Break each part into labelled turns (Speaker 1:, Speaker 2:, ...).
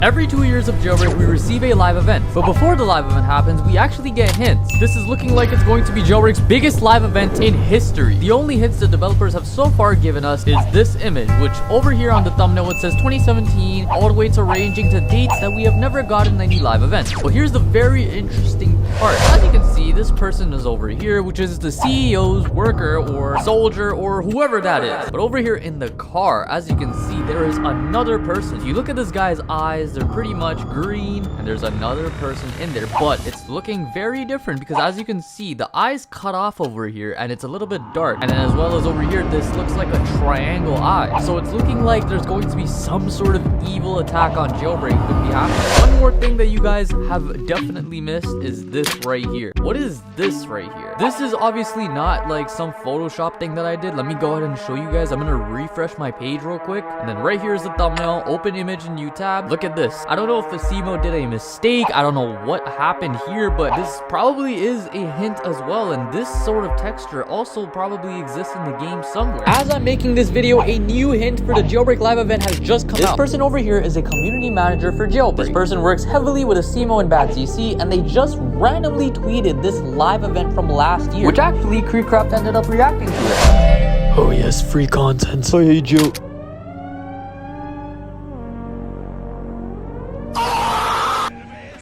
Speaker 1: Every 2 years of Jailbreak, we receive a live event. But before the live event happens, we actually get hints. This is looking like it's going to be Jailbreak's biggest live event in history. The only hints the developers have so far given us is this image, which over here on the thumbnail, it says 2017, all the way to ranging to dates that we have never gotten any live events. But here's the very interesting part. As you can see, this person is over here, which is the CEO's worker or soldier or whoever that is. But over here in the car, as you can see, there is another person. If you look at this guy's eyes, they're pretty much green, and there's another person in there, but it's looking very different because as you can see, the eyes cut off over here and it's a little bit dark, and then as well as over here, this looks like a triangle eye. So it's looking like there's going to be some sort of evil attack on Jailbreak could be happening. One more thing that you guys have definitely missed is this right here. What is this right here? This is obviously not like some Photoshop thing that I did. Let me go ahead and show you guys. I'm gonna refresh my page real quick, and then right here is the thumbnail. Open image in new tab. Look at this. I don't know if Asimo did a mistake. I don't know what happened here, but this probably is a hint as well, and this sort of texture also probably exists in the game somewhere. As I'm making this video, a new hint for the Jailbreak live event has just come out. This person over here is a community manager for Jailbreak. This person works heavily with Asimo and BadCC, and they just randomly tweeted this live event from last year, which actually Creepcraft ended up reacting to it.
Speaker 2: Oh yes, free content. So hey Jill.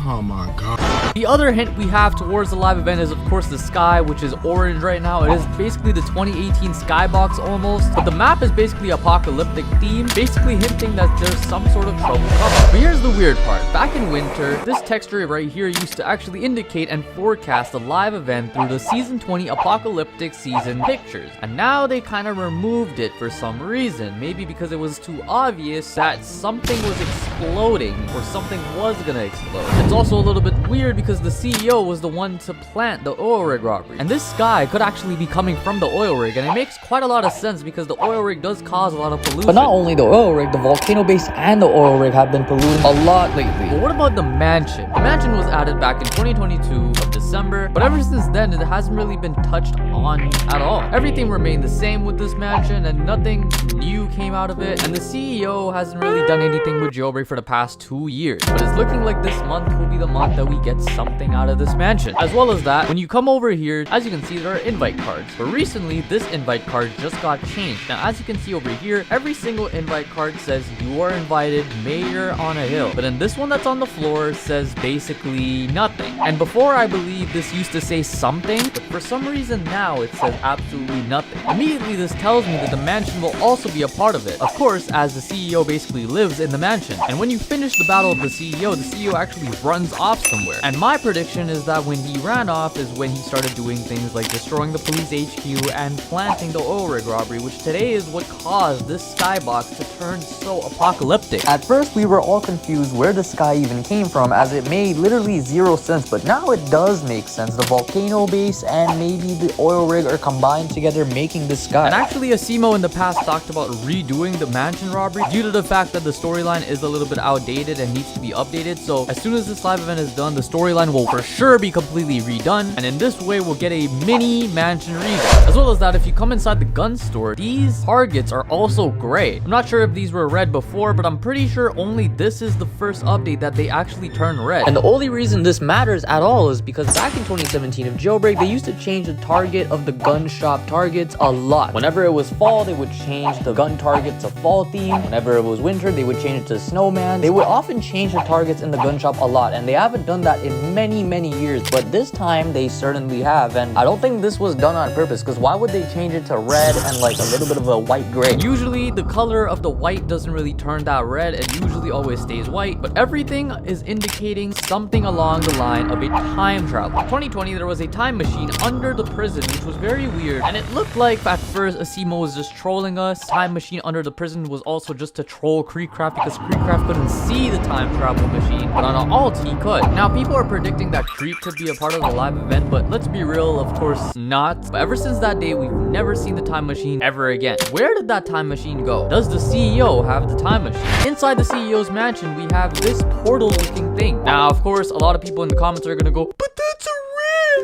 Speaker 2: Oh my god.
Speaker 1: The other hint we have towards the live event is of course the sky, which is orange right now. It is basically the 2018 skybox almost, but the map is basically apocalyptic theme, basically hinting that there's some sort of trouble coming. But here's the weird part. Back in winter, this texture right here used to actually indicate and forecast the live event through the season 20 apocalyptic season pictures, and now they kind of removed it for some reason, maybe because it was too obvious that something was exploding or something was gonna explode. It's also a little bit weird because the CEO was the one to plant the oil rig robbery, and this sky could actually be coming from the oil rig, and it makes quite a lot of sense because the oil rig does cause a lot of pollution.
Speaker 3: But not only the oil rig, the volcano base and the oil rig have been polluting a lot lately.
Speaker 1: But what about the mansion? The mansion was added back in 2022 of December, but ever since then it hasn't really been touched on at all. Everything remained the same with this mansion and nothing new came out of it, and the CEO hasn't really done anything with Jailbreak for the past 2 years. But it's looking like this month will be the month that we get something out of this mansion. As well as that, when you come over here, as you can see, there are invite cards. But recently, this invite card just got changed. Now, as you can see over here, every single invite card says you are invited, mayor on a hill. But then this one that's on the floor says basically nothing. And before, I believe this used to say something, but for some reason now it says absolutely nothing. Immediately, this tells me that the mansion will also be a part of it. Of course, as the CEO basically lives in the mansion. And when you finish the battle of the CEO actually runs off somewhere. And my prediction is that when he ran off is when he started doing things like destroying the police HQ and planting the oil rig robbery, which today is what caused this skybox to turn so apocalyptic.
Speaker 3: At first, we were all confused where the sky even came from, as it made literally zero sense, but now it does make sense. The volcano base and maybe the oil rig are combined together, making the sky.
Speaker 1: And actually, Asimo in the past talked about redoing the mansion robbery due to the fact that the storyline is a little bit outdated and needs to be updated. So as soon as this live event is done, the storyline will for sure be completely redone, and in this way we'll get a mini mansion revamp. As well as that, if you come inside the gun store, these targets are also gray. I'm not sure if these were red before, but I'm pretty sure only this is the first update that they actually turn red.
Speaker 3: And the only reason this matters at all is because back in 2017 of Jailbreak, they used to change the target of the gun shop targets a lot. Whenever it was fall, they would change the gun target to fall theme. Whenever it was winter, they would change it to snowman. They would often change the targets in the gun shop a lot, and they haven't done that in many years, but this time they certainly have. And I don't think this was done on purpose, because why would they change it to red and like a little bit of a white gray?
Speaker 1: Usually the color of the white doesn't really turn that red, it usually always stays white, but everything is indicating something along the line of a time travel. In 2020 there was a time machine under the prison, which was very weird, and it looked like at first Asimo was just trolling us. Time machine under the prison was also just to troll Creepcraft because Creepcraft couldn't see the time travel machine, but on an alt he could. Now people are predicting that Creep could be a part of the live event, but let's be real, of course not. But ever since that day, we've never seen the time machine ever again. Where did that time machine go? Does the CEO have the time machine? Inside the CEO's mansion, we have this portal looking thing. Now, of course, a lot of people in the comments are gonna go, but that's a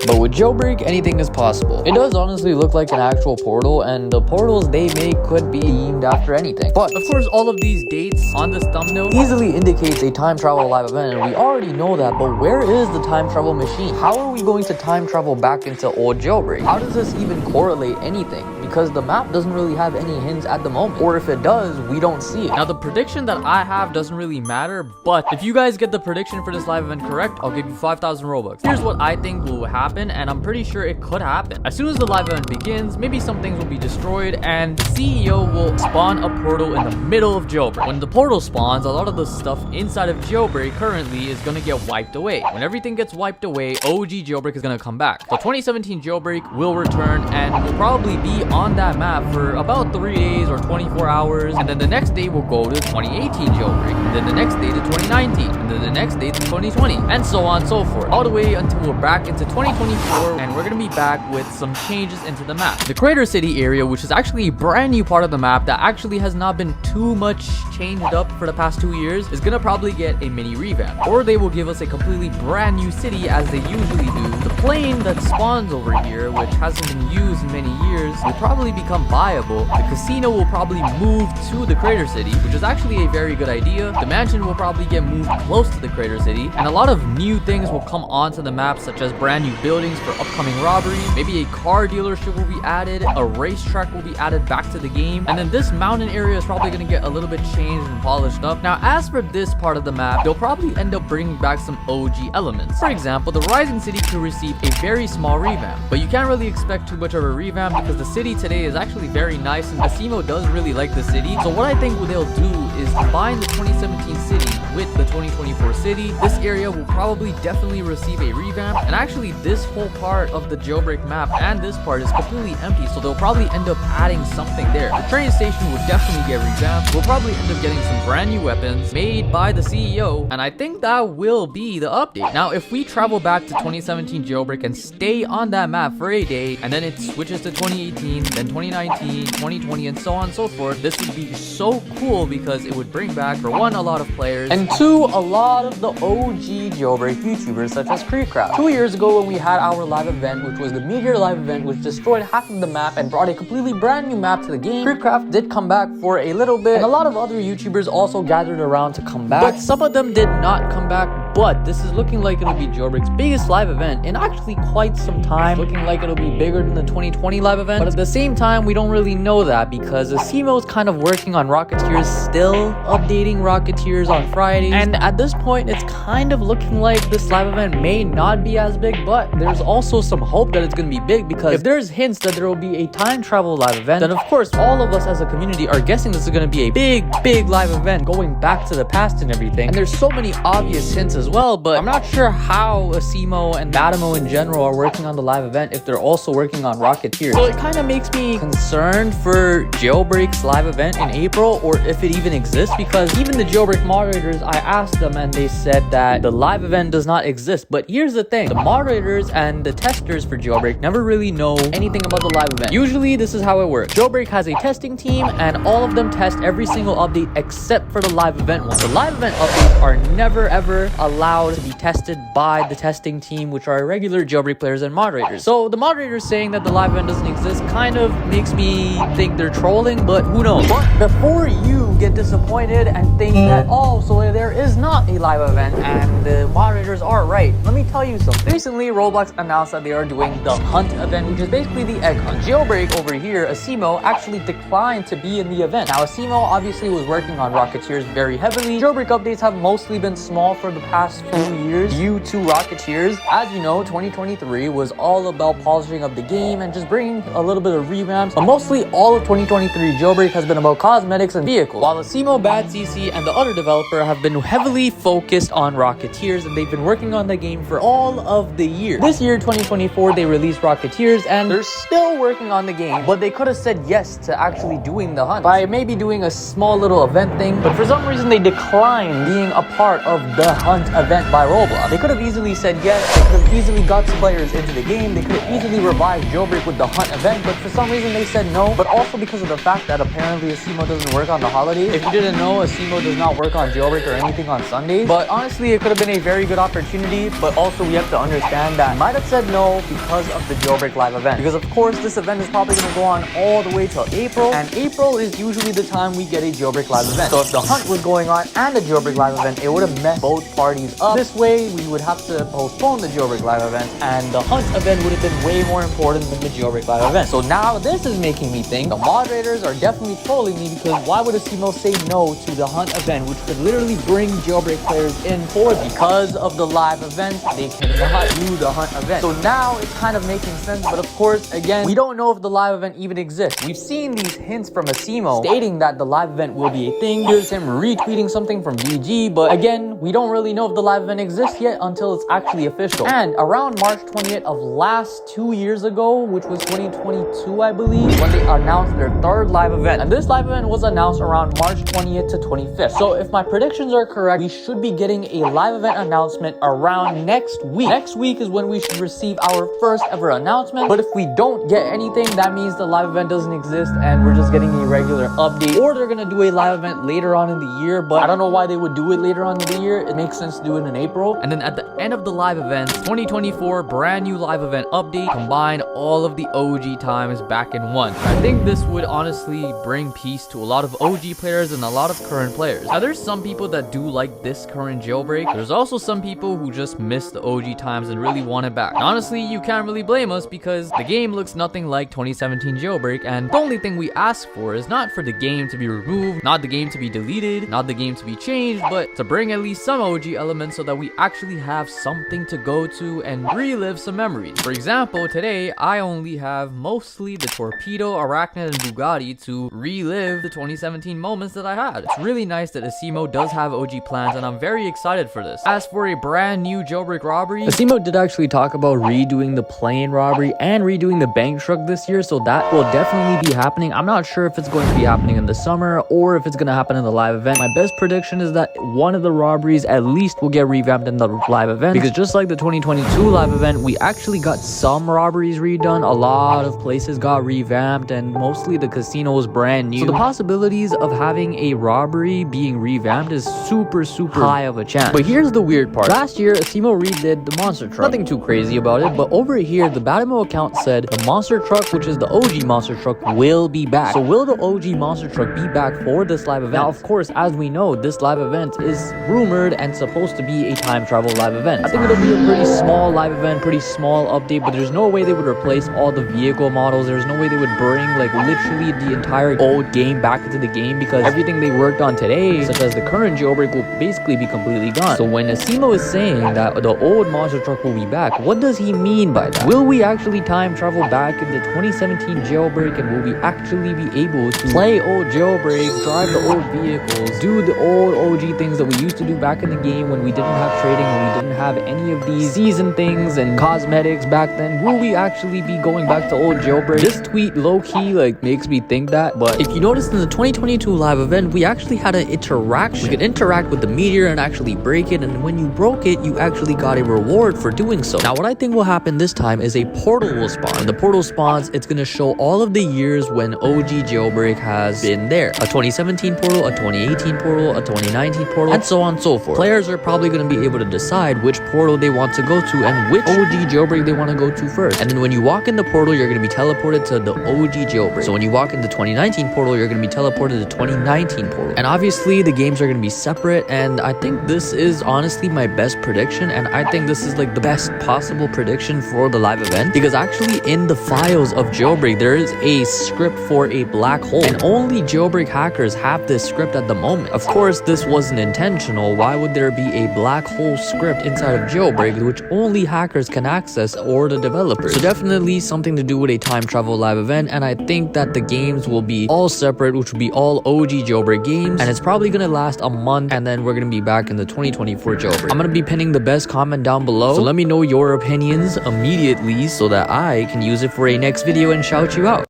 Speaker 3: But with Jailbreak, anything is possible. It does honestly look like an actual portal, and the portals they make could be themed after anything. But
Speaker 1: Of course, all of these dates on this thumbnail
Speaker 3: easily indicates a time travel live event, and we already know that, but where is the time travel machine? How are we going to time travel back into old Jailbreak? How does this even correlate anything? Because the map doesn't really have any hints at the moment, or if it does, we don't see it.
Speaker 1: Now, the prediction that I have doesn't really matter, but if you guys get the prediction for this live event correct, I'll give you 5,000 Robux. Here's what I think will happen, and I'm pretty sure it could happen. As soon as the live event begins, maybe some things will be destroyed, and the CEO will spawn a portal in the middle of Jailbreak. When the portal spawns, a lot of the stuff inside of Jailbreak currently is gonna get wiped away. When everything gets wiped away, OG Jailbreak is gonna come back. So 2017 Jailbreak will return, and will probably be on that map for about 3 days or 24 hours, and then the next day we'll go to 2018 Jailbreak, and then the next day to 2019, and then the next day to 2020, and so on and so forth, all the way until we're back into 2024, and we're gonna be back with some changes into the map. The Crater City area, which is actually a brand new part of the map that actually has not been too much changed up for the past 2 years, is gonna probably get a mini revamp, or they will give us a completely brand new city as they usually do. The plane that spawns over here, which hasn't been used in many years, will probably become viable. The casino will probably move to the Crater City, which is actually a very good idea. The mansion will probably get moved close to the Crater City, and a lot of new things will come onto the map, such as brand new buildings for upcoming robberies. Maybe a car dealership will be added, a racetrack will be added back to the game, and then this mountain area is probably going to get a little bit changed and polished up. Now, as for this part of the map, they'll probably end up bringing back some OG elements. For example, the Rising City could receive a very small revamp, but you can't really expect too much of a revamp because the city today is actually very nice, and Asimo does really like the city. So what I think what they'll do is combine the 2017 city with the 2024 city. This area will probably definitely receive a revamp, and actually this whole part of the Jailbreak map and this part is completely empty, so they'll probably end up adding something there. The train station will definitely get revamped. We'll probably end up getting some brand new weapons made by the CEO, and I think that will be the update. Now, if we travel back to 2017 Jailbreak and stay on that map for a day, and then it switches to 2018, then 2019, 2020, and so on and so forth, this would be so cool because it would bring back, for one, a lot of players,
Speaker 3: and two, a lot of the OG Jailbreak YouTubers such as Creepcraft. 2 years ago when we had our live event, which was the Meteor live event, which destroyed half of the map and brought a completely brand new map to the game, Creepcraft did come back for a little bit, and a lot of other YouTubers also gathered around to come back, but some of them did not come back. But this is looking like it'll be Jailbreak's biggest live event in actually quite some time. It's looking like it'll be bigger than the 2020 live event, but at the same time, we don't really know that because Asimo's kind of working on Rocketeers, still updating Rocketeers on Fridays, and at this point, it's kind of looking like this live event may not be as big, but there's also some hope that it's going to be big because if there's hints that there will be a time travel live event, then of course, all of us as a community are guessing this is going to be a big live event going back to the past and everything, and there's so many obvious hints as well, but I'm not sure how Asimo and Madamo in general are working on the live event if they're also working on Rocketeers. So it kind of makes me concerned for Jailbreak's live event in April, or if it even exists, because even the Jailbreak moderators, I asked them and they said that the live event does not exist. But here's the thing, the moderators and the testers for Jailbreak never really know anything about the live event. Usually this is how it works. Jailbreak has a testing team and all of them test every single update except for the live event one. The live event updates are never ever allowed to be tested by the testing team, which are regular Jailbreak players and moderators. So the moderators saying that the live event doesn't exist kind of makes me think they're trolling, but who knows. But before you get disappointed and think that, oh, so there is not a live event and the moderators are right, let me tell you something. Recently, Roblox announced that they are doing the Hunt event, which is basically the egg hunt. Jailbreak over here, Asimo, actually declined to be in the event. Now, Asimo obviously was working on Rocketeers very heavily. Jailbreak updates have mostly been small for the past few years due to Rocketeers. As you know, 2023 was all about polishing up the game and just bringing a little bit of revamps, but mostly all of 2023 Jailbreak has been about cosmetics and vehicles, while Asimo, Bad CC, and the other developer have been heavily focused on Rocketeers, and they've been working on the game for all of the year. This year, 2024, they released Rocketeers, and they're still working on the game, but they could have said yes to actually doing the hunt by maybe doing a small little event thing, but for some reason they declined being a part of the hunt event by Roblox. They could have easily said yes, they could have easily got players into the game, they could have easily revived Jailbreak with the hunt event, but for some reason they said no. But also because of the fact that apparently Asimo doesn't work on the holidays. If you didn't know, Asimo does not work on Jailbreak or anything on Sundays. But honestly, it could have been a very good opportunity, but also we have to understand that might have said no because of the Jailbreak live event. Because of course, this event is probably going to go on all the way till April, and April is usually the time we get a Jailbreak live event. So if the hunt was going on and the Jailbreak live event, it would have messed both parties up. This way, we would have to postpone the Jailbreak live event, and the hunt event would have been way more important than the Jailbreak live event. So now this is making me think the moderators are definitely trolling me, because why would Asimo say no to the hunt event, which could literally bring Jailbreak players in for them? Because of the live event, they cannot do the hunt event. So now it's kind of making sense, but of course, again, we don't know if the live event even exists. We've seen these hints from Asimo stating that the live event will be a thing. Here's him retweeting something from BG, but again, we don't really know if the live event exists yet until it's actually official. And around March 20th of last 2 years ago, which was 2022, I believe, when they announced their third live event. And this live event was announced around March 20th to 25th. So if my predictions are correct, we should be getting a live event announcement around next week. Next week is when we should receive our first ever announcement. But if we don't get anything, that means the live event doesn't exist and we're just getting a regular update. Or they're gonna do a live event later on in the year, but I don't know why they would do it later on in the year. It makes sense to do it in April.
Speaker 1: And then at the end of the live event, 2024 brand new live event update, combine all of the OG times back in one. I think this would honestly bring peace to a lot of OG players and a lot of current players. Now there's some people that do like this current Jailbreak. There's also some people who just miss the OG times and really want it back. And honestly, you can't really blame us because the game looks nothing like 2017 Jailbreak, and the only thing we ask for is not for the game to be removed, not the game to be deleted, not the game to be changed, but to bring at least some OG elements so that we actually have something to go to and relive some memories. For example, today I only have mostly the Torpedo, Arachnid, and Bugatti to relive the 2017 moments that I had. It's really nice that Asimo does have OG plans, and I'm very excited for this. As for a brand new Jailbreak robbery,
Speaker 3: Asimo did actually talk about redoing the plane robbery and redoing the bank truck this year, so that will definitely be happening. I'm not sure if it's going to be happening in the summer or if it's going to happen in the live event. My best prediction is that one of the robberies at least will get revamped in the live event, because just like the 2022 live event, we actually got some robberies redone. A lot of places got revamped, and mostly the casino was brand new. So the possibilities of having a robbery being revamped is super high of a chance. But here's the weird part. Last year, Asimo redid the monster truck. Nothing too crazy about it, but over here, the Batimo account said the monster truck, which is the OG monster truck, will be back. So will the OG monster truck be back for this live event? Now, of course, as we know, this live event is rumored and supposed to be a time travel live event. I think it'll be a pretty small live event, pretty small update, but there's no way they would replace all the vehicle models. There's no way they would bring like literally the entire old game back into the game, because everything they worked on today, such as the current Jailbreak, will basically be completely gone. So when Asimo is saying that the old monster truck will be back, what does he mean by that? Will we actually time travel back in the 2017 Jailbreak, and will we actually be able to play old Jailbreak, drive the old vehicles, do the old OG things that we used to do back in the game when we didn't have trading, when we didn't have any of these season things and cosmetics back then? Will we actually be going back to old Jailbreak? This tweet low-key like makes me think that. But if you noticed in the 2022 live event, we actually had an interaction. We could interact with the meteor and actually break it, and when you broke it, you actually got a reward for doing so. Now what I think will happen this time is a portal will spawn. When the portal spawns, it's going to show all of the years when OG Jailbreak has been there. A 2017 portal, a 2018 portal, a 2019 portal, and so on and so forth. Players are probably going to be able to decide which portal they want to go to and which OG Jailbreak they want to go to first. And then when you walk in the portal, you're going to be teleported to the OG Jailbreak. So when you walk in the 2019 portal, you're going to be teleported to the 2019 portal. And obviously the games are going to be separate, and I think this is honestly my best prediction, and I think this is like the best possible prediction for the live event, because actually in the files of Jailbreak, there is a script for a black hole, and only Jailbreak hackers have this script at the moment. Of course, this wasn't intentional. Why would there be a black hole script inside of Jailbreak which only hackers can access, or the developers? So definitely something to do with a time travel live event, and I think that the games will be all separate, which will be all OG Jailbreak games, and it's probably gonna last a month, and then we're gonna be back in the 2024 Jailbreak. I'm gonna be pinning the best comment down below, so let me know your opinions immediately so that I can use it for a next video and shout you out.